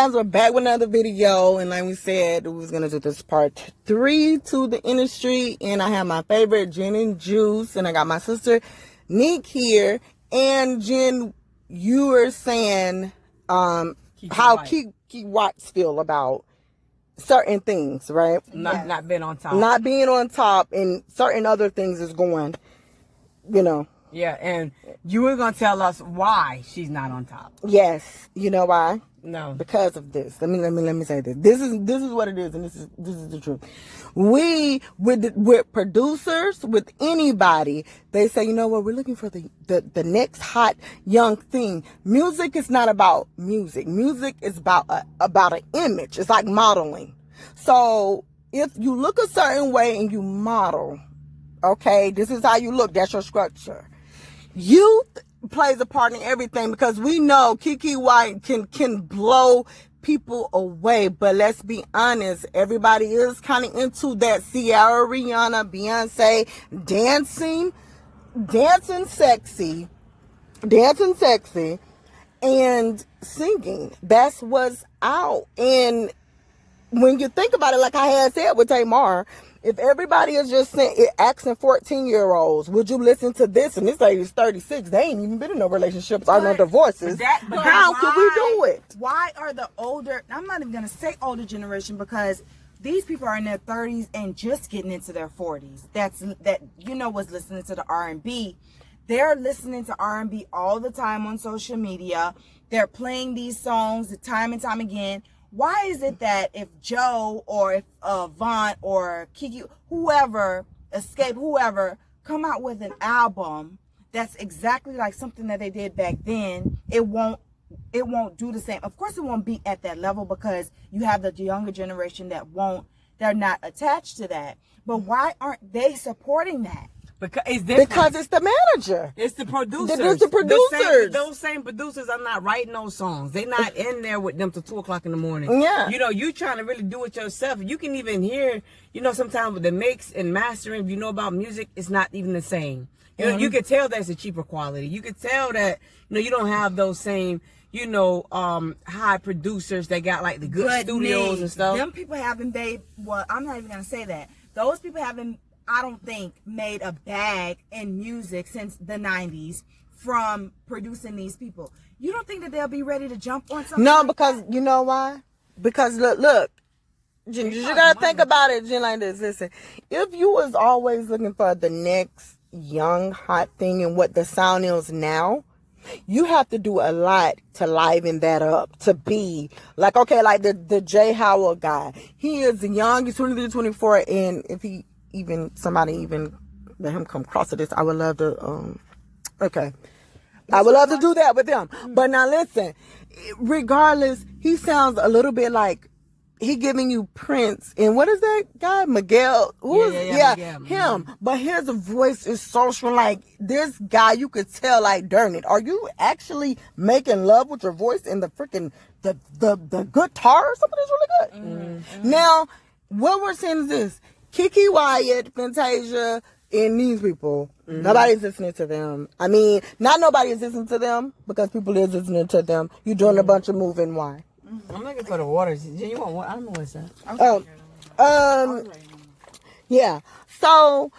guys, we're back with another video, and like we said, we was gonna do this part 3 to the industry, and I have my favorite Jen and Juice, and I got my sister Neek here. And Jen, you were saying how Kiki Watts feel about certain things, right? Not being on top. Not being on top, and certain other things is going, you know. Yeah, and you were gonna tell us why she's not on top. Yes, you know why? No, because of this. Let me say this. This is what it is, and this is the truth. We with producers, with anybody, they say, you know what, we're looking for the next hot young thing. Music is not about music. Music is about an image. It's like modeling. So if you look a certain way and you model, okay, this is how you look. That's your structure. Youth plays a part in everything, because we know Kiki White can blow people away. But let's be honest, everybody is kind of into that Ciara, Rihanna, Beyonce dancing sexy and singing. That's what's out. And when you think about it, like I had said with Tamar, if everybody is just asking 14-year-olds, would you listen to this? And this lady is 36. They ain't even been in no relationships or no divorces. How could we do it? Why are the older, I'm not even going to say older generation, because these people are in their 30s and just getting into their 40s. That was listening to the R&B. They're listening to R&B all the time on social media. They're playing these songs time and time again. Why is it that if Joe or if Vaughn or Kiki, whoever, Escape, whoever, come out with an album that's exactly like something that they did back then, it won't do the same? Of course it won't be at that level, because you have the younger generation they're not attached to that. But why aren't they supporting that? Because it's the manager. It's the producers. It's the producers. Those same producers are not writing those songs. They're not in there with them till 2 o'clock in the morning. Yeah. You trying to really do it yourself. You can even hear, sometimes with the mix and mastering, if you know about music, it's not even the same. You can tell that's a cheaper quality. You can tell that, you don't have those same, high producers that got like the good studios and stuff. Them people haven't, I'm not even going to say that. Those people haven't, I don't think, made a bag in music since the 90s from producing these people. You don't think that they'll be ready to jump on something? No, because you know why? Because look, Jen, you gotta think about it, Jen, like this. Listen, if you was always looking for the next young hot thing and what the sound is now, you have to do a lot to liven that up, to be like, okay, like the Jay Howard guy. He is young, he's 23, 24, and if somebody even let him come across to this, I would love to I would love to do that with them. But now listen, regardless, he sounds a little bit like he giving you Prince, and what is that guy, Miguel? Him. But his voice is so strong. Like this guy, you could tell, like, darn it, are you actually making love with your voice in the freaking the guitar or something? That's really good. Now, what we're saying is this: Kiki Wyatt, Fantasia, and these people, nobody's listening to them. I mean, not nobody's listening to them, because people is listening to them. You're doing a bunch of moving. Why? I'm looking for the water. You want what? I don't know what's that. Yeah. So,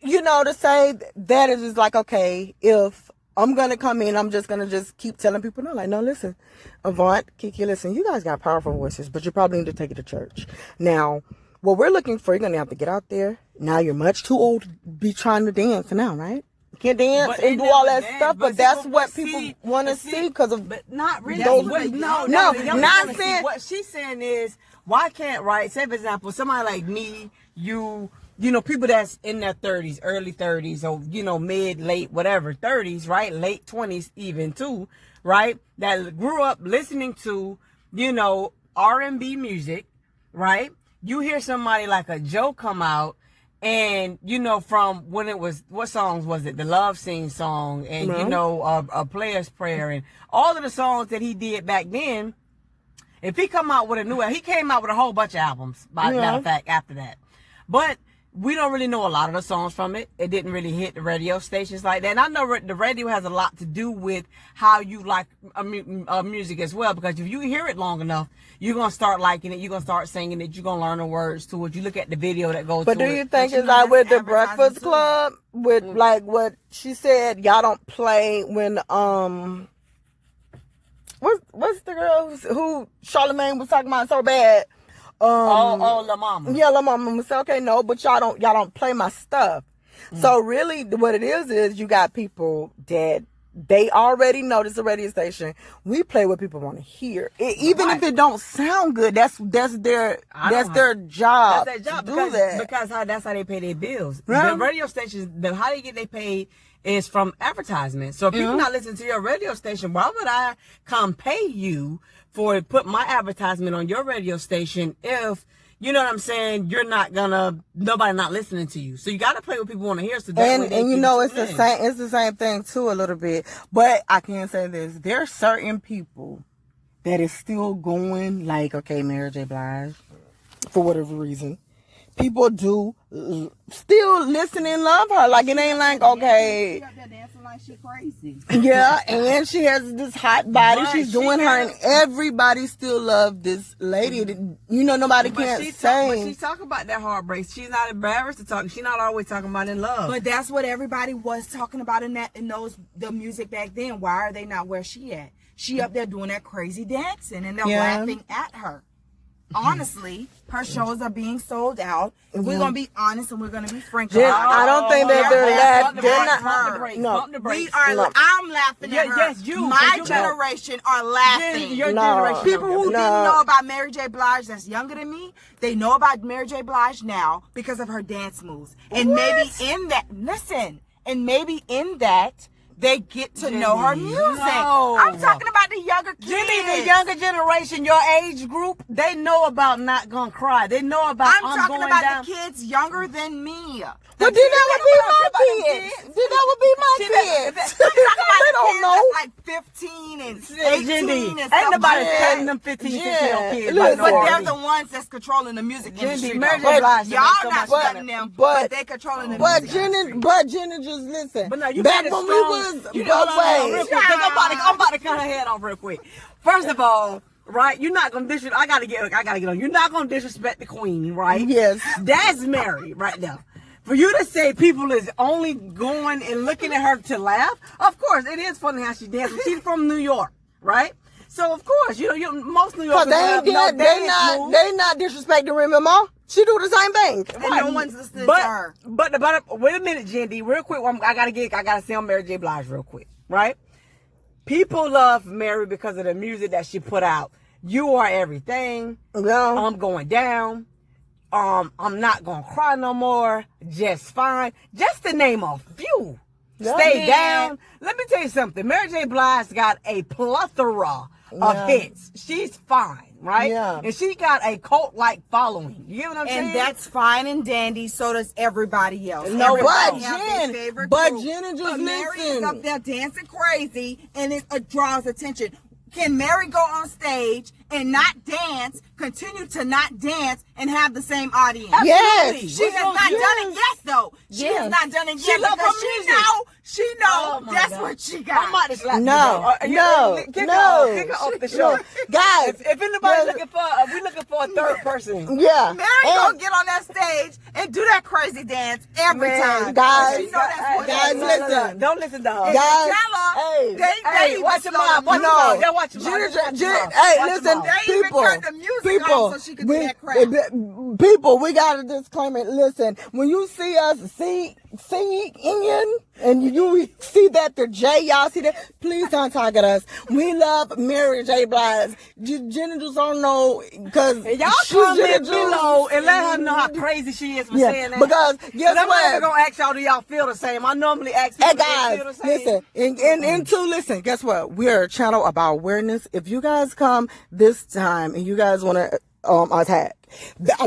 to say that is just like, okay, if I'm going to come in, I'm just going to keep telling people, no, listen, Avant, Kiki, listen, you guys got powerful voices, but you probably need to take it to church. Now, what we're looking for, you're going to have to get out there. Now you're much too old to be trying to dance now, right? You can't dance and do all that stuff, but that's what people want to see because of... But not really. Not saying... What she's saying is, why can't, right, say for example, somebody like me, people that's in their 30s, early 30s, or, mid, late, whatever, 30s, right? Late 20s even too, right? That grew up listening to, R&B music, right? You hear somebody like a Joe come out, and from when it was, what songs was it? The Love Scene song, and a Player's Prayer, and all of the songs that he did back then. If he come out with he came out with a whole bunch of albums, by matter of fact, after that. But we don't really know a lot of the songs from it. It didn't really hit the radio stations like that. And I know the radio has a lot to do with how you like music as well. Because if you hear it long enough, you're going to start liking it. You're going to start singing it. You're going to learn the words to it. You look at the video that goes to it. But do you think it's like with the Breakfast Club? With like what she said, y'all don't play when, what's the girl who Charlamagne was talking about so bad? La Mama. Yeah, La Mama was say, okay, no, but y'all don't play my stuff. So really, what it is you got people that they already know this is a radio station. We play what people want to hear, even if it don't sound good. That's their job. That's their job to do that because that's how they pay their bills. Right. The radio stations, how they get they paid is from advertisements. So if people not listening to your radio station, why would I come pay you for put my advertisement on your radio station if, you know what I'm saying, nobody not listening to you. So you got to play what people want to hear. So that and you know, it's the same thing too a little bit. But I can say this, there are certain people that is still going like, okay, Mary J. Blige, for whatever reason. People do still listen and love her. Like, it ain't like, okay. She up there dancing like she crazy. Yeah, and she has this hot body. She's doing her, and everybody still love this lady. You know, nobody can't say. But she talk about that heartbreak. She's not embarrassed to talk. She's not always talking about in love. But that's what everybody was talking about in the music back then. Why are they not where she at? She up there doing that crazy dancing, and they're laughing at her. Honestly, her shows are being sold out. If we're gonna be honest and we're gonna be frank, I don't think that they're not. I'm laughing at her. Yes, you. My generation are laughing. Your generation. People who didn't know about Mary J. Blige that's younger than me, they know about Mary J. Blige now because of her dance moves. And maybe in that, they get to know her music. No. I'm talking about the younger kids. Jimmy, the younger generation, your age group, they know about Not Gonna Cry. They know about I'm talking going about down. the kids younger than me. But then that would be my kids. Then that would be my kids. They don't know. Like 15 and 18 and ain't nobody stuff. telling them 15, 16 kids. Look, But they're the ones that's controlling the music industry. Mary J. Blige, Y'all not studying them, but they controlling the music industry. But Jenny, just listen. But no, you back better when strong. we was, You know, real quick, 'cause I'm about to cut her head off real quick. First of all, right, you're not gonna disrespect. I gotta get on. You're not gonna disrespect the queen, right? Yes. That's Mary right now. For you to say people is only going and looking at her to laugh, of course, it is funny how she dances. She's from New York, right? So of course, most New Yorkers have no dance moves. They not disrespecting Remy Ma. She do the same thing. And no one's listening to her. But wait a minute, Jendy, real quick. I gotta say on Mary J. Blige real quick, right? People love Mary because of the music that she put out. You Are Everything. Yeah. I'm Going Down. I'm Not Gonna Cry No More. Just Fine. Just to name a few. Yeah. Stay Down. Let me tell you something. Mary J. Blige got a plethora of hits. She's fine, right? Yeah. And she got a cult-like following. You get what I'm saying? And that's fine and dandy. So does everybody else. No, Everybody but have their Jen, favorite but group. Jen, just But Mary is listen. up there dancing crazy, and it draws attention. Can Mary go on stage and not dance, continue to not dance, and have the same audience? Yes. She has not done it yet, though. She has not done it yet because she know that's what she got. I'm about to slap No. Kick her off the show. Guys, if anybody's looking for, we looking for a third person. Yeah. Mary gonna get on that stage and do that crazy dance every time. Guys, She know that's what guys, it is. listen. Don't listen to her. And Guys, tell her, hey, they watch your mouth. Watch your No. mouth. Yeah, watch your mouth. Hey, listen, They even people, turned the music off so she could do that crap. people, we got a disclaimer. Listen, when you see us singing and you see that the J, y'all see that, please don't target us. We love Mary J. Blige. Jenny just don't know because Y'all comment below and let her know how crazy she is for saying that. Because guess I'm not what? gonna ask y'all, do y'all feel the same? I normally ask people, Hey do they guys, feel the same? listen, and two, listen, guess what? We're a channel about awareness. If you guys come this time and you guys want to attack,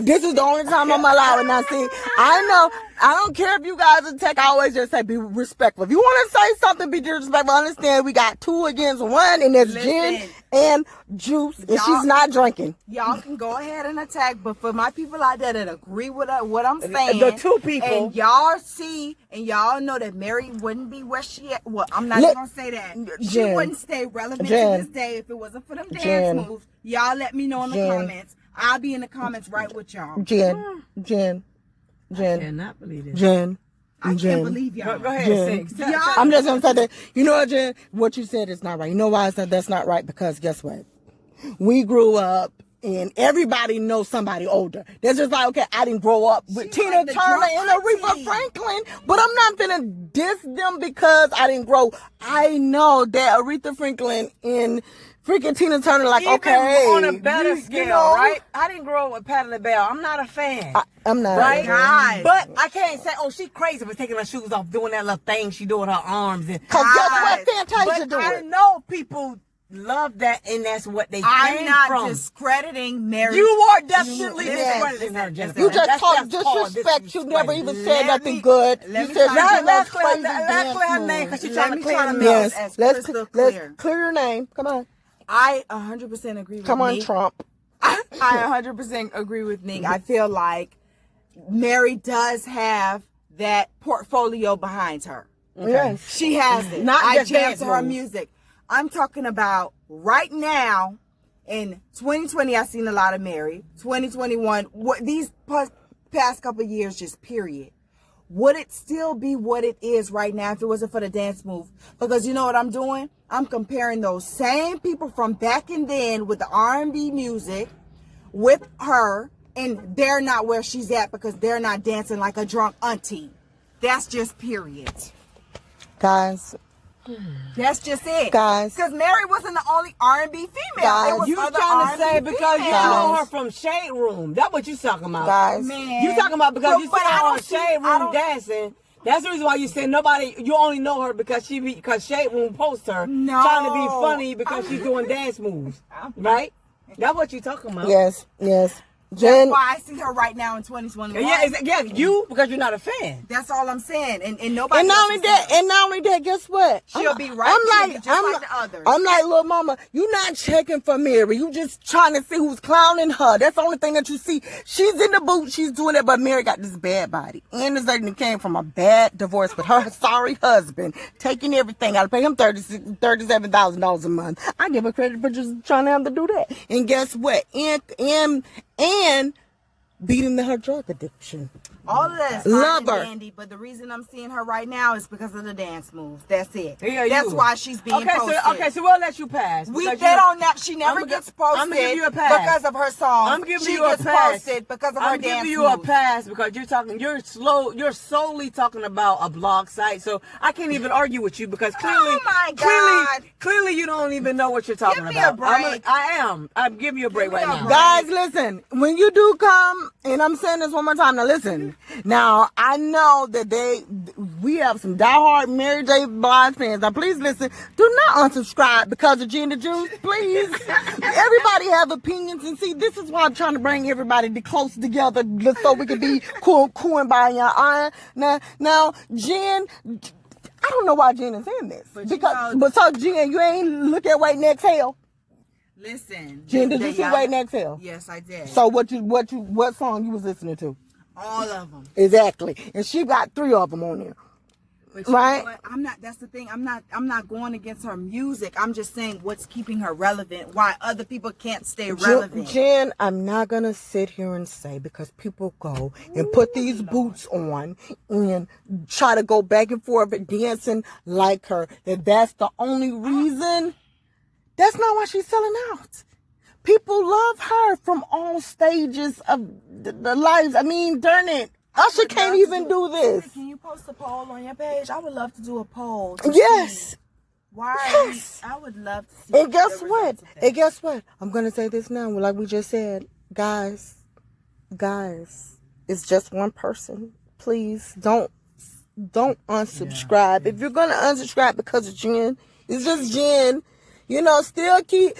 This is the only time I'm allowing. Now, see, I know, I don't care if you guys attack. I always just say be respectful. If you want to say something, be disrespectful. Understand we got 2 against 1, and there's Jen and Juice, and she's not drinking. Y'all can go ahead and attack, but for my people out there that agree with what I'm saying, the 2 people, and y'all see and y'all know that Mary wouldn't be where she at. Well, I'm not even gonna say that. She wouldn't stay relevant to this day if it wasn't for them dance moves. Y'all let me know in the comments. I'll be in the comments right with y'all. Jen. I cannot believe it. I can't believe y'all. Go ahead, Six. I'm just gonna say that. You know what, Jen? What you said is not right. You know why I said that's not right? Because guess what? We grew up and everybody knows somebody older. That's just like, okay, I didn't grow up with Tina Turner and Aretha Franklin, but I'm not gonna diss them because I didn't grow. I know that Aretha Franklin and freaking Tina Turner, like, even okay, on a better scale, right? I didn't grow up with Patti LaBelle. I'm not a fan. I'm not. Right? Guys. But I can't say, oh, she crazy for taking her shoes off, doing that little thing she do with her arms. Because guess what? Fantasia do I it. know people love that, and that's what they I'm came not from. discrediting Mary. You are definitely discrediting her, Jessica. You just That's talk called disrespect. You never even disrespect. said nothing good. You said Let's you crazy clear her name because she's Let trying to me clear clear her the name. name. Yes, Let's clear. clear your name. Come on. I 100% agree with Come on, Neek. Trump. I 100% agree with Neek. I feel like Mary does have that portfolio behind her. Yes. She has it. Not I just jam dance to her moves. music. I'm talking about right now in 2020. I've seen a lot of Mary. 2021. What these past couple of years, just period. Would it still be what it is right now if it wasn't for the dance move? Because you know what I'm doing? I'm comparing those same people from back and then with the R&B music with her, and they're not where she's at because they're not dancing like a drunk auntie. That's just period. Guys. That's just it. Guys. Because Mary wasn't the only R&B female. Guys. It was You other trying to R&B say because you females. know her from Shade Room. That's what you talking about. Guys. Man. You talking about because you see But I her on don't see- Shade I Room don't- dancing. That's the reason why you said nobody. You only know her because because Shade Room posts her No. trying to be funny because she's doing dance moves, right? That's what you talking about. Yes. That's Jen. why I see her right now in 2021. Yeah, you because you're not a fan. That's all I'm saying. And nobody. And not else only is that, saying. guess what? She'll be right. She'll be just like the others. I'm like, little mama, you not checking for Mary. You just trying to see who's clowning her. That's the only thing that you see. She's in the boot. She's doing it, but Mary got this bad body. And this lady came from a bad divorce with her sorry husband, taking everything. I pay him $37,000 a month. I give her credit for just trying to have to do that. And guess what? And beating her drug addiction. All of that is Love fine her. and dandy, but the reason I'm seeing her right now is because of the dance moves. That's it. Yeah, That's you. why she's being posted. So we'll let you pass. We because that you- on that she never gets posted I'm gonna give you a pass. because of her song. I'm giving she you a gets pass. posted because of her I'm dance giving you a moves. pass because you're solely talking about a blog site. So I can't even argue with you because clearly, Oh my God. clearly you don't even know what you're talking Give me a about. break. I'm giving you a break Give me right a now. break. Guys, listen, when you do come, and I'm saying this one more time, now listen. Now, I know that we have some diehard Mary J. Blige fans. Now, please listen. Do not unsubscribe because of Gina Juice, please. Everybody have opinions, and see, this is why I'm trying to bring everybody close together just so we can be cool and by your eye. Now, Jen, I don't know why Jen is in this. But so, Jen, you ain't look at Wait and Exhale. Listen, Jen, did you see Wait and Exhale? Yes, I did. So what song you was listening to? all of them. Exactly. And she got 3 of them on there. But you Right. know what? I'm not. That's the thing. I'm not going against her music. I'm just saying what's keeping her relevant. Why other people can't stay relevant. Jen, I'm not going to sit here and say because people go and put these boots on and try to go back and forth dancing like her, that's the only reason. That's not why she's selling out. People love her from all stages of the lives. I mean, darn it. Usher can't even do this. Can you post a poll on your page? I would love to do a poll. Yes. See why? Yes. I would love to see. And guess the what? results of that. And guess what? I'm going to say this now. Like we just said, guys, it's just one person. Please don't unsubscribe. If you're going to unsubscribe because of Jen, it's just Jen. You know, still keep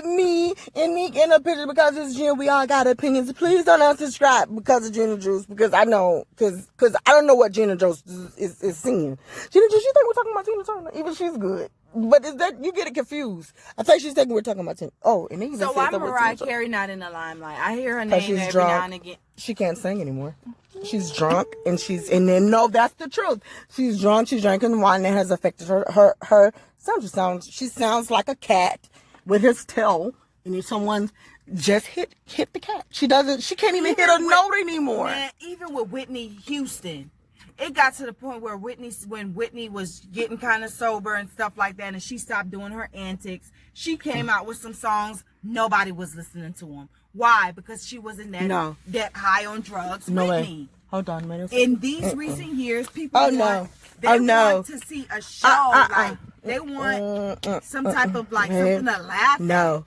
me and Neek in the picture because it's Jen. We all got opinions. Please don't unsubscribe because of Jenna Juice, because I know, because I don't know what Jenna Juice is singing. Jenna Juice, you think we're talking about Tina Turner? Even she's good. But is that, you get it confused. I think she's thinking we're talking about Tina. Oh, and even So why Mariah Carey not in the limelight? I hear her name every now and again. She can't sing anymore. She's drunk, and then no, that's the truth. She's drunk. She's drinking wine that has affected her sound. She sounds like a cat with his tail, and if someone just hit the cat, she can't even hit a note anymore. Man, even with Whitney Houston, it got to the point where when Whitney was getting kind of sober and stuff like that, and she stopped doing her antics, she came out with some songs. Nobody was listening to them. Why? Because she was in that high on drugs. No Whitney. way. Hold on a minute. In these recent years, people want to see a show. Like they want some type of like something to laugh at. No.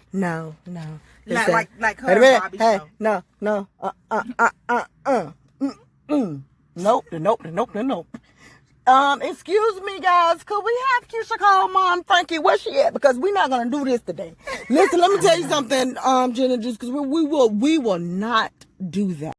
Like her Bobby show. No. Nope. Excuse me, guys. Could we have Keisha call Mom Frankie? Where's she at? Because we're not gonna do this today. Listen, let me tell you something, Jenna Juice, because we will not do that.